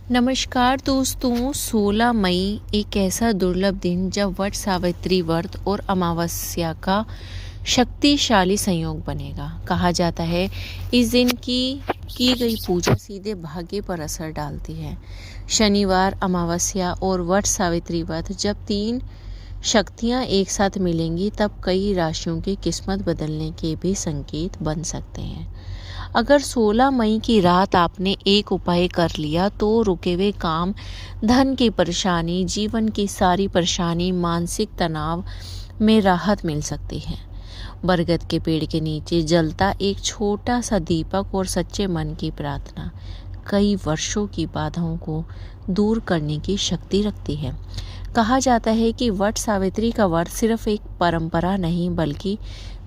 नमस्कार दोस्तों। 16 मई एक ऐसा दुर्लभ दिन जब वट सावित्री व्रत और अमावस्या का शक्तिशाली संयोग बनेगा। कहा जाता है इस दिन की गई पूजा सीधे भाग्य पर असर डालती है। शनिवार, अमावस्या और वट सावित्री व्रत जब तीन शक्तियां एक साथ मिलेंगी तब कई राशियों की किस्मत बदलने के भी संकेत बन सकते हैं। अगर 16 मई की रात आपने एक उपाय कर लिया तो रुके हुए काम, धन की परेशानी, जीवन की सारी परेशानी, मानसिक तनाव में राहत मिल सकती है। बरगद के पेड़ के नीचे जलता एक छोटा सा दीपक और सच्चे मन की प्रार्थना कई वर्षों की बाधाओं को दूर करने की शक्ति रखती है। कहा जाता है कि वट सावित्री का व्रत सिर्फ एक परंपरा नहीं बल्कि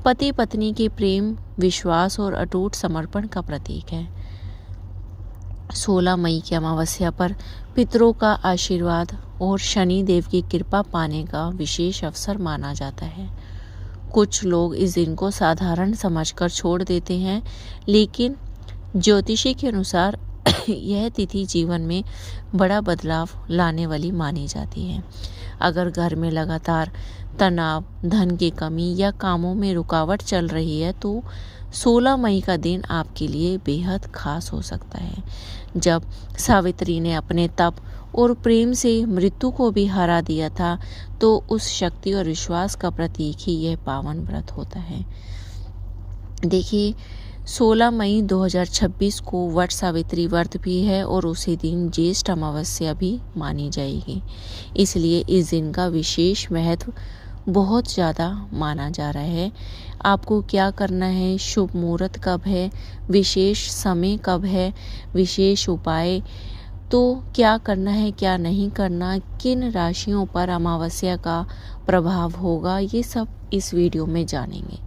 पति पत्नी के प्रेम, विश्वास और अटूट समर्पण का प्रतीक है। 16 मई की अमावस्या पर पितरों का आशीर्वाद और शनि देव की कृपा पाने का विशेष अवसर माना जाता है। कुछ लोग इस दिन को साधारण समझकर छोड़ देते हैं, लेकिन ज्योतिषी के अनुसार यह तिथि जीवन में बड़ा बदलाव लाने वाली मानी जाती है। अगर घर में लगातार तनाव, धन की कमी या कामों में रुकावट चल रही है तो 16 मई का दिन आपके लिए बेहद खास हो सकता है। जब सावित्री ने अपने तप और प्रेम से मृत्यु को भी हरा दिया था तो उस शक्ति और विश्वास का प्रतीक ही यह पावन व्रत होता है। देखिए, 16 मई 2026 को वट सावित्री व्रत भी है और उसी दिन ज्येष्ठ अमावस्या भी मानी जाएगी। इसलिए इस दिन का विशेष महत्व बहुत ज़्यादा माना जा रहा है। आपको क्या करना है, शुभ मुहूर्त कब है, विशेष समय कब है, विशेष उपाय, तो क्या करना है क्या नहीं करना, किन राशियों पर अमावस्या का प्रभाव होगा, ये सब इस वीडियो में जानेंगे।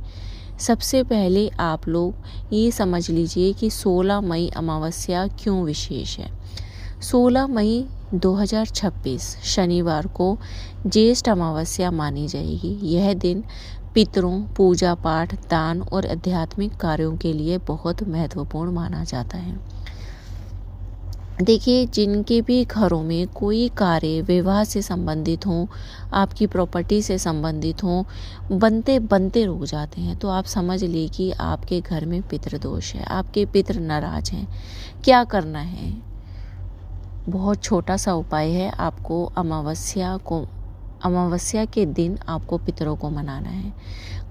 सबसे पहले आप लोग ये समझ लीजिए कि 16 मई अमावस्या क्यों विशेष है। 16 मई 2026 शनिवार को ज्येष्ठ अमावस्या मानी जाएगी। यह दिन पितरों, पूजा पाठ, दान और आध्यात्मिक कार्यों के लिए बहुत महत्वपूर्ण माना जाता है। देखिए, जिनके भी घरों में कोई कार्य विवाह से संबंधित हो, आपकी प्रॉपर्टी से संबंधित हो, बनते बनते रुक जाते हैं तो आप समझ लीजिए कि आपके घर में पितृदोष है, आपके पितृ नाराज हैं। क्या करना है? बहुत छोटा सा उपाय है। आपको अमावस्या के दिन आपको पितरों को मनाना है।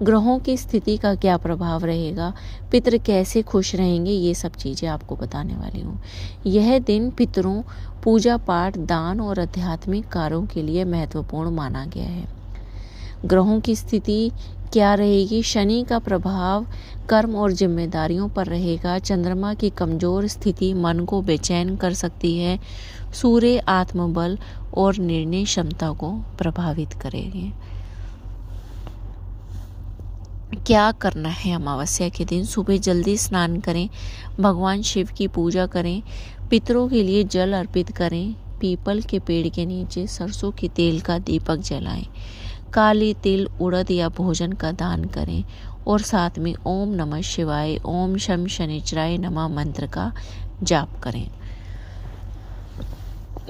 ग्रहों की स्थिति का क्या प्रभाव रहेगा, पितृ कैसे खुश रहेंगे, ये सब चीज़ें आपको बताने वाली हूँ। यह दिन पितरों, पूजा पाठ, दान और आध्यात्मिक कार्यों के लिए महत्वपूर्ण माना गया है। ग्रहों की स्थिति क्या रहेगी? शनि का प्रभाव कर्म और जिम्मेदारियों पर रहेगा। चंद्रमा की कमजोर स्थिति मन को बेचैन कर सकती है। सूर्य आत्मबल और निर्णय क्षमता को प्रभावित करेंगे। क्या करना है अमावस्या के दिन? सुबह जल्दी स्नान करें, भगवान शिव की पूजा करें, पितरों के लिए जल अर्पित करें, पीपल के पेड़ के नीचे सरसों के तेल का दीपक जलाएं, काले तिल, उड़द या भोजन का दान करें और साथ में ओम नमः शिवाय, ओम शम शनिचराय नमः मंत्र का जाप करें।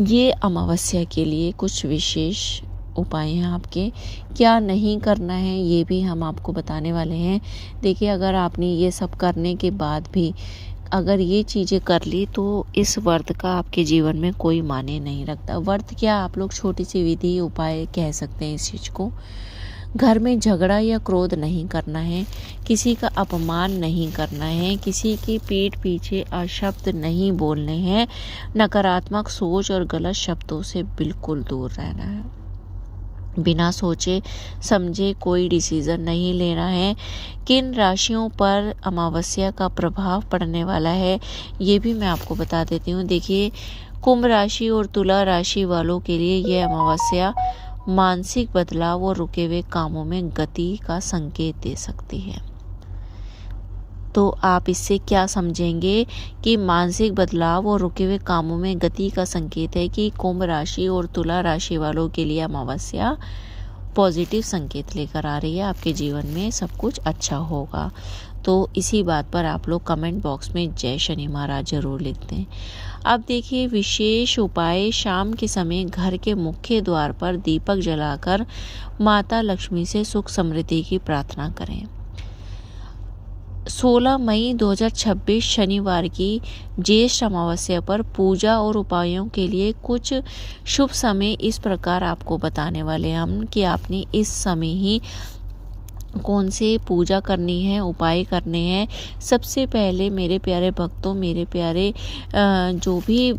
ये अमावस्या के लिए कुछ विशेष उपाय हैं आपके। क्या नहीं करना है ये भी हम आपको बताने वाले हैं। देखिए, अगर आपने ये सब करने के बाद भी अगर ये चीज़ें कर ली तो इस व्रत का आपके जीवन में कोई माने नहीं रखता। व्रत क्या, आप लोग छोटी सी विधि उपाय कह सकते हैं इस चीज़ को। घर में झगड़ा या क्रोध नहीं करना है, किसी का अपमान नहीं करना है, किसी के पीठ पीछे अशब्द नहीं बोलने हैं, नकारात्मक सोच और गलत शब्दों से बिल्कुल दूर रहना है। बिना सोचे समझे कोई डिसीजन नहीं लेना है। किन राशियों पर अमावस्या का प्रभाव पड़ने वाला है ये भी मैं आपको बता देती हूँ। देखिए, कुंभ राशि और तुला राशि वालों के लिए यह अमावस्या मानसिक बदलाव और रुके हुए कामों में गति का संकेत दे सकती है। तो आप इससे क्या समझेंगे कि मानसिक बदलाव और रुके हुए कामों में गति का संकेत है कि कुंभ राशि और तुला राशि वालों के लिए अमावस्या पॉजिटिव संकेत लेकर आ रही है। आपके जीवन में सब कुछ अच्छा होगा। तो इसी बात पर आप लोग कमेंट बॉक्स में जय शनि महाराज जरूर लिख दें। अब देखिए विशेष उपाय, शाम के समय घर के मुख्य द्वार पर दीपक जलाकर माता लक्ष्मी से सुख समृद्धि की प्रार्थना करें। 16 मई 2026 शनिवार की ज्येष्ठ अमावस्या पर पूजा और उपायों के लिए कुछ शुभ समय इस प्रकार आपको बताने वाले हैं हम कि आपने इस समय ही कौन से पूजा करनी है, उपाय करने हैं। सबसे पहले मेरे प्यारे भक्तों, मेरे प्यारे जो भी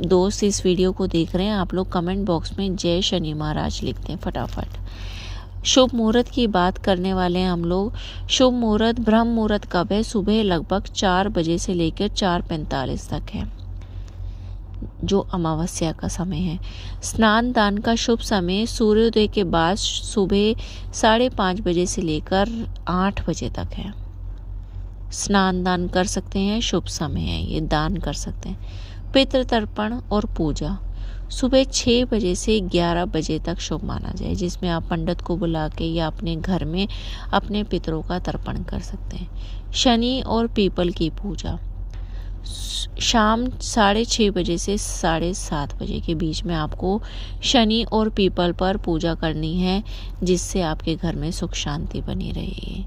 दोस्त इस वीडियो को देख रहे हैं, आप लोग कमेंट बॉक्स में जय शनि महाराज लिखते हैं फटाफट। शुभ मुहूर्त की बात करने वाले हैं हम लोग। शुभ मुहूर्त, ब्रह्म मुहूर्त कब है? सुबह लगभग 4 बजे से लेकर 4:45 तक है, जो अमावस्या का समय है। स्नान दान का शुभ समय सूर्योदय के बाद सुबह 5:30 बजे से लेकर 8 बजे तक है। स्नान दान कर सकते हैं, शुभ समय है, ये दान कर सकते हैं। पितृ तर्पण और पूजा सुबह 6 बजे से 11 बजे तक शुभ माना जाए, जिसमें आप पंडित को बुला के या अपने घर में अपने पितरों का तर्पण कर सकते हैं। शनि और पीपल की पूजा शाम 6:30 बजे से 7:30 बजे के बीच में आपको शनि और पीपल पर पूजा करनी है, जिससे आपके घर में सुख शांति बनी रहेगी।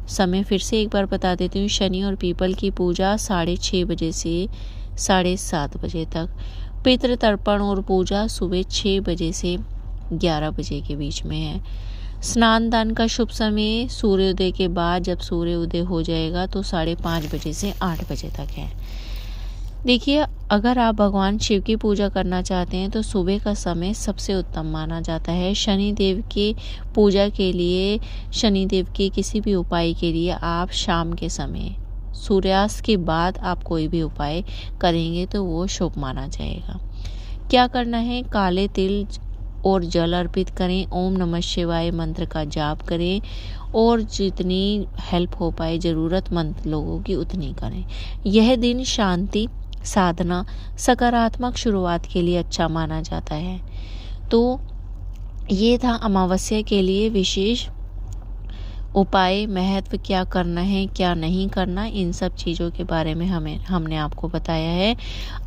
समय फिर से एक बार बता देती हूँ। शनि और पीपल की पूजा 6:30 बजे से 7:30 बजे तक। पितृ तर्पण और पूजा सुबह 6 बजे से 11 बजे के बीच में है। स्नान दान का शुभ समय सूर्योदय के बाद, जब सूर्योदय हो जाएगा तो 5:30 बजे से 8 बजे तक है। देखिए, अगर आप भगवान शिव की पूजा करना चाहते हैं तो सुबह का समय सबसे उत्तम माना जाता है। शनि देव की पूजा के लिए, शनि देव के किसी भी उपाय के लिए आप शाम के समय सूर्यास्त के बाद आप कोई भी उपाय करेंगे तो वो शुभ माना जाएगा। क्या करना है? काले तिल और जल अर्पित करें, ओम नमः शिवाय मंत्र का जाप करें और जितनी हेल्प हो पाए ज़रूरतमंद लोगों की उतनी करें। यह दिन शांति, साधना, सकारात्मक शुरुआत के लिए अच्छा माना जाता है। तो ये था अमावस्या के लिए विशेष उपाय, महत्व, क्या करना है क्या नहीं करना, इन सब चीज़ों के बारे में हमने आपको बताया है।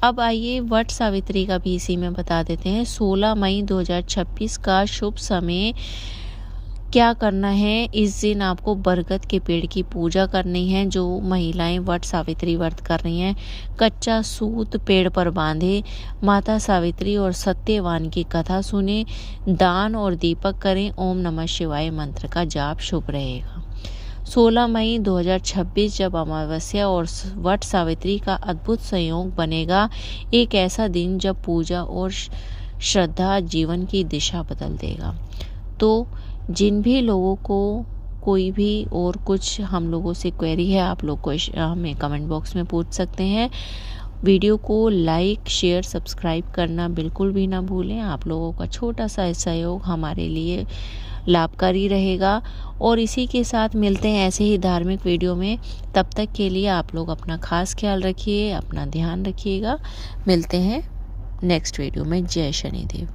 अब आइए वट सावित्री का भी इसी में बता देते हैं। 16 मई 2026 का शुभ समय क्या करना है? इस दिन आपको बरगद के पेड़ की पूजा करनी है। जो महिलाएं वट सावित्री व्रत कर रही हैं, कच्चा सूत पेड़ पर बांधे, माता सावित्री और सत्यवान की कथा सुने, दान और दीपक करें, ओम नमः शिवाय मंत्र का जाप शुभ रहेगा। 16 मई 2026 जब अमावस्या और वट सावित्री का अद्भुत संयोग बनेगा, एक ऐसा दिन जब पूजा और श्रद्धा जीवन की दिशा बदल देगा। तो जिन भी लोगों को कोई भी और कुछ हम लोगों से क्वेरी है, आप लोग को हमें कमेंट बॉक्स में पूछ सकते हैं। वीडियो को लाइक, शेयर, सब्सक्राइब करना बिल्कुल भी ना भूलें। आप लोगों का छोटा सा सहयोग हमारे लिए लाभकारी रहेगा। और इसी के साथ मिलते हैं ऐसे ही धार्मिक वीडियो में। तब तक के लिए आप लोग अपना खास ख्याल रखिए, अपना ध्यान रखिएगा। मिलते हैं नेक्स्ट वीडियो में। जय शनिदेव।